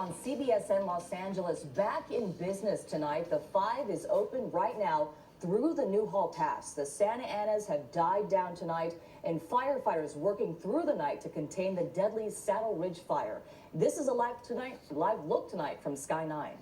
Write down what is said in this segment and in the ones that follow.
On CBSN Los Angeles, back in business tonight. The 5 is open right now through the Newhall Pass. The Santa Anas have died down tonight, and firefighters working through the night to contain the deadly Saddleridge Fire. This is a live look tonight from Sky 9.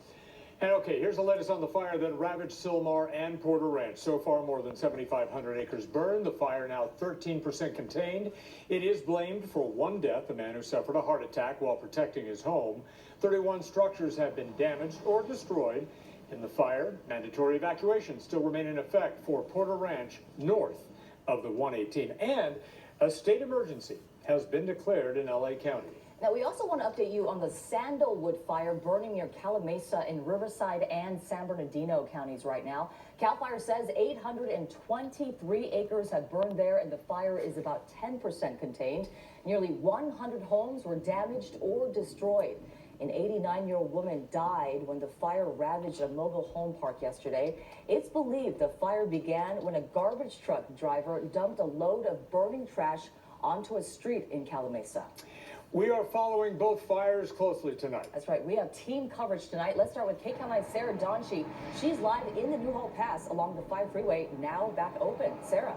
And okay, here's the latest on the fire that ravaged Sylmar and Porter Ranch. So far, more than 7,500 acres burned. The fire now 13% contained. It is blamed for one death, a man who suffered a heart attack while protecting his home. 31 structures have been damaged or destroyed. In the fire, mandatory evacuations still remain in effect for Porter Ranch north of the 118. And a state emergency has been declared in LA County. Now, we also want to update you on the Sandalwood fire burning near Calimesa in Riverside and San Bernardino counties right now. CAL FIRE says 823 acres have burned there, and the fire is about 10% contained. Nearly 100 homes were damaged or destroyed. An 89-year-old woman died when the fire ravaged a mobile home park yesterday. It's believed the fire began when a garbage truck driver dumped a load of burning trash onto a street in Calimesa. We are following both fires closely tonight. That's right. We have team coverage tonight. Let's start with KCAL9's Sarah Donchie. She's live in the Newhall Pass along the 5 freeway, now back open. Sarah.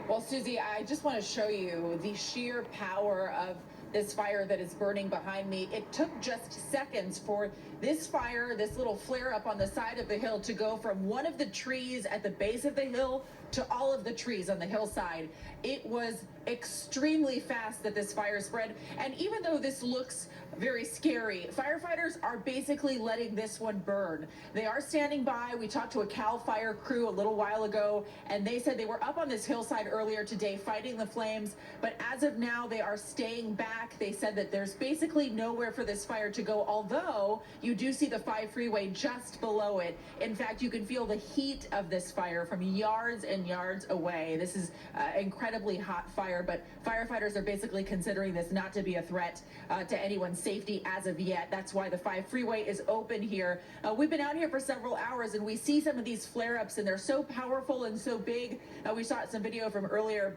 Well, Susie, I just want to show you the sheer power of this fire that is burning behind me. It took just seconds for this fire, this little flare up on the side of the hill, to go from one of the trees at the base of the hill to all of the trees on the hillside. It was extremely fast that this fire spread. And even though this looks very scary, firefighters are basically letting this one burn. They are standing by. We talked to a CAL FIRE crew a little while ago, and they said they were up on this hillside earlier today fighting the flames, but as of now they are staying back. They said that there's basically nowhere for this fire to go, although you do see the 5 freeway just below it. In fact, you can feel the heat of this fire from yards and yards away. This is incredibly hot fire, but firefighters are basically considering this not to be a threat to anyone's safety as of yet. That's why the 5 freeway is open here. We've been out here for several hours, and we see some of these flare-ups, and they're so powerful and so big. We saw some video from earlier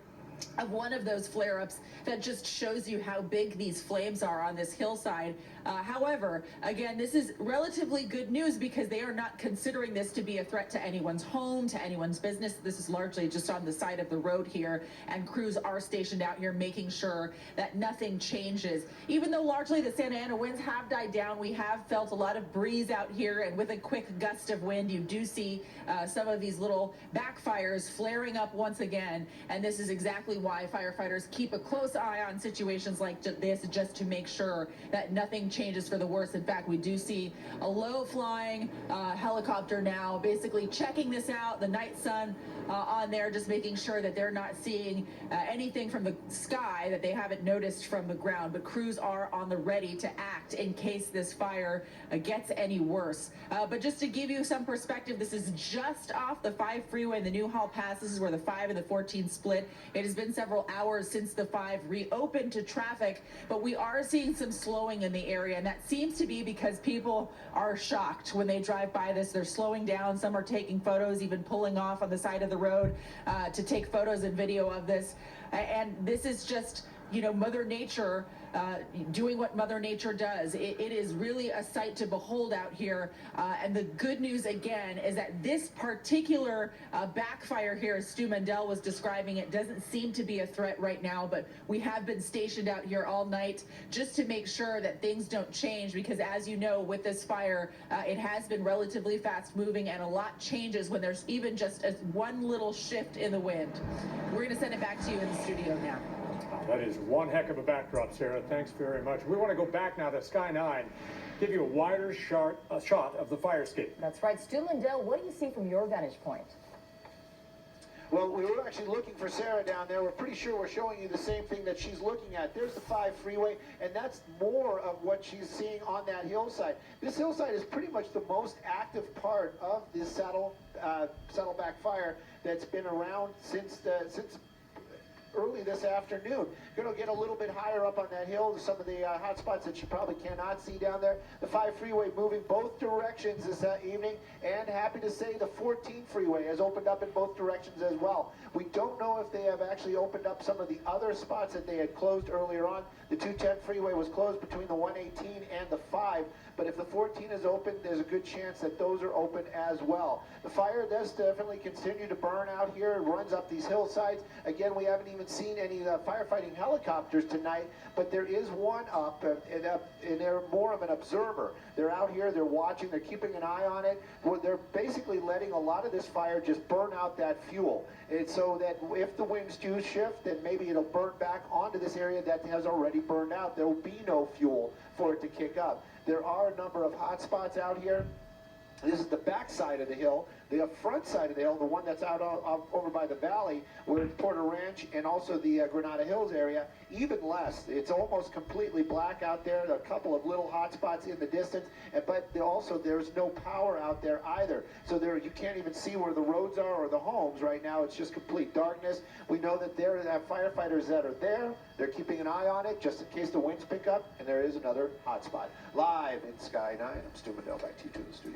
of one of those flare-ups that just shows you how big these flames are on this hillside. However, again, this is relatively good news because they are not considering this to be a threat to anyone's home, to anyone's business. This is largely just on the side of the road here, and crews are stationed out here making sure that nothing changes. Even though largely the Santa Ana winds have died down, we have felt a lot of breeze out here, and with a quick gust of wind, you do see some of these little backfires flaring up once again, and this is exactly why firefighters keep a close eye on situations like this, just to make sure that nothing changes for the worse. In fact, we do see a low-flying helicopter now basically checking this out, the night sun on there, just making sure that they're not seeing anything from the sky that they haven't noticed from the ground. But crews are on the ready to act in case this fire gets any worse. But just to give you some perspective, this is just off the 5 freeway in the Newhall Pass. This is where the 5 and the 14 split. It has been several hours since the 5 reopened to traffic, but we are seeing some slowing in the area, and that seems to be because people are shocked when they drive by this. They're slowing down. Some are taking photos, even pulling off on the side of the road to take photos and video of this. And this is just, you know, Mother Nature doing what Mother Nature does. It is really a sight to behold out here. And the good news, again, is that this particular backfire here, as Stu Mendel was describing it, doesn't seem to be a threat right now, but we have been stationed out here all night just to make sure that things don't change, because as you know, with this fire, it has been relatively fast moving, and a lot changes when there's even just one little shift in the wind. We're going to send it back to you in the studio now. That is one heck of a backdrop, Sarah. Thanks very much. We want to go back now to Sky 9, give you a wider shot of the fire escape. That's right. Stu Mendel, what do you see from your vantage point? Well, we were actually looking for Sarah down there. We're pretty sure we're showing you the same thing that she's looking at. There's the 5 freeway, and that's more of what she's seeing on that hillside. This hillside is pretty much the most active part of this Saddleback fire that's been around since early this afternoon. Going to get a little bit higher up on that hill. Some of the hot spots that you probably cannot see down there. The 5 freeway moving both directions this evening, and happy to say the 14 freeway has opened up in both directions as well. We don't know if they have actually opened up some of the other spots that they had closed earlier on. The 210 freeway was closed between the 118 and the 5, but if the 14 is open, there's a good chance that those are open as well. The fire does definitely continue to burn out here. It runs up these hillsides. Again, we haven't even seen any firefighting helicopters tonight, but there is one up, and they're more of an observer. They're out here, they're watching, they're keeping an eye on it. They're basically letting a lot of this fire just burn out that fuel. And so that if the winds do shift, then maybe it'll burn back onto this area that has already burned out. There will be no fuel for it to kick up. There are a number of hot spots out here. This is the back side of the hill. The front side of the hill, the one that's out over by the valley, where it's Porter Ranch and also the Granada Hills area, even less. It's almost completely black out there. There are a couple of little hot spots in the distance, but also there's no power out there either. So there you can't even see where the roads are or the homes right now. It's just complete darkness. We know that there are firefighters that are there. They're keeping an eye on it just in case the winds pick up, and there is another hot spot. Live in Sky 9, I'm Stu Mandel, back to you to the studio.